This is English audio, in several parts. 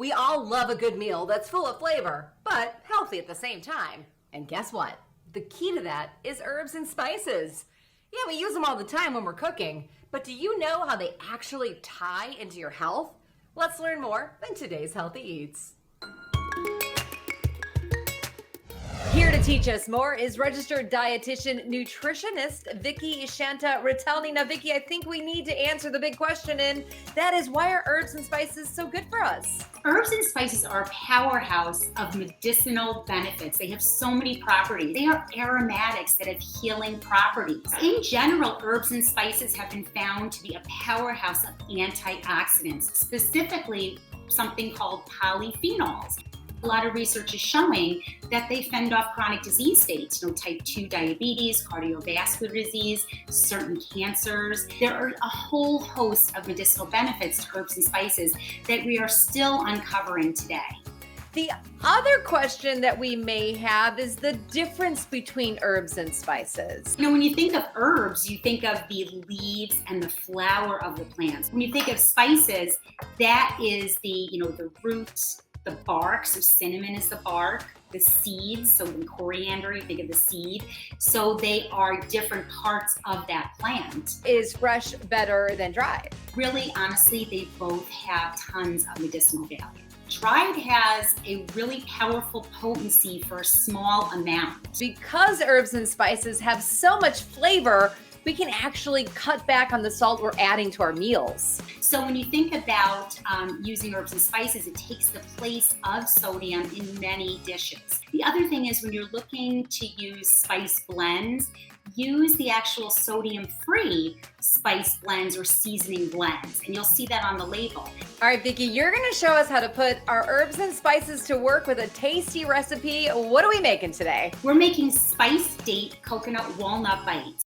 We all love a good meal that's full of flavor, but healthy at the same time. And guess what? The key to that is herbs and spices. Yeah, we use them all the time when we're cooking, but do you know how they actually tie into your health? Let's learn more in today's Healthy Eats. Here to teach us more is registered dietitian nutritionist Vicki Shanta Ritelny. Now, Vicki, I think we need to answer the big question, and that is, why are herbs and spices so good for us? Herbs and spices are a powerhouse of medicinal benefits. They have so many properties. They are aromatics that have healing properties. In general, herbs and spices have been found to be a powerhouse of antioxidants, specifically something called polyphenols. A lot of research is showing that they fend off chronic disease states, type 2 diabetes, cardiovascular disease, certain cancers. There are a whole host of medicinal benefits to herbs and spices that we are still uncovering today. The other question that we may have is the difference between herbs and spices. When you think of herbs, you think of the leaves and the flower of the plants. When you think of spices, that is the roots, the bark. So cinnamon is the bark, the seeds. So in coriander, you think of the seed. So they are different parts of that plant. Is fresh better than dried? Really, honestly, they both have tons of medicinal value. Dried has a really powerful potency for a small amount. Because herbs and spices have so much flavor, we can actually cut back on the salt we're adding to our meals. So when you think about using herbs and spices, it takes the place of sodium in many dishes. The other thing is, when you're looking to use spice blends, use the actual sodium-free spice blends or seasoning blends, and you'll see that on the label. All right, Vicki, you're gonna show us how to put our herbs and spices to work with a tasty recipe. What are we making today? We're making spice date coconut walnut bites.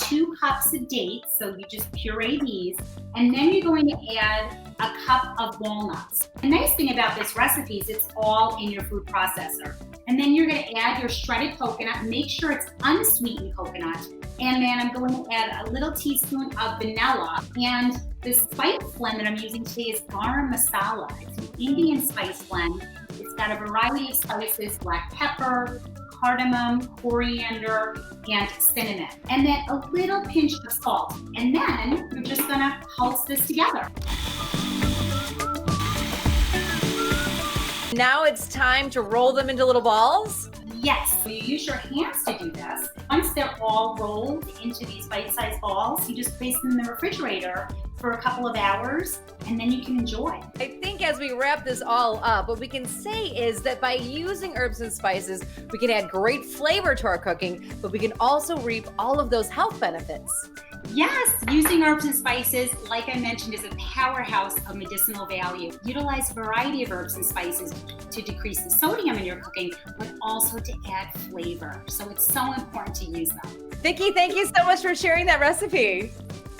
2 cups of dates, so you just puree these, and then you're going to add a cup of walnuts. The nice thing about this recipe is it's all in your food processor. And then you're going to add your shredded coconut. Make sure it's unsweetened coconut. And then I'm going to add a little teaspoon of vanilla. And the spice blend that I'm using today is garam masala. It's an Indian spice blend. It's got a variety of spices: black pepper, cardamom, coriander, and cinnamon. And then a little pinch of salt. And then we're just gonna pulse this together. Now it's time to roll them into little balls? Yes, you use your hands to do this. Once they're all rolled into these bite-sized balls, you just place them in the refrigerator for a couple of hours, and then you can enjoy. I think as we wrap this all up, what we can say is that by using herbs and spices, we can add great flavor to our cooking, but we can also reap all of those health benefits. Yes, using herbs and spices, like I mentioned, is a powerhouse of medicinal value. Utilize a variety of herbs and spices to decrease the sodium in your cooking, but also to add flavor. So it's so important to use them. Vicki, thank you so much for sharing that recipe.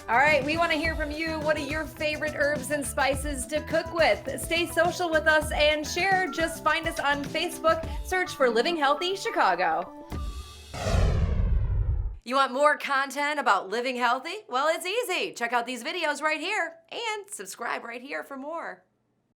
All right, we want to hear from you. What are your favorite herbs and spices to cook with? Stay social with us and share. Just find us on Facebook. Search for Living Healthy Chicago. You want more content about living healthy? Well, it's easy. Check out these videos right here and subscribe right here for more.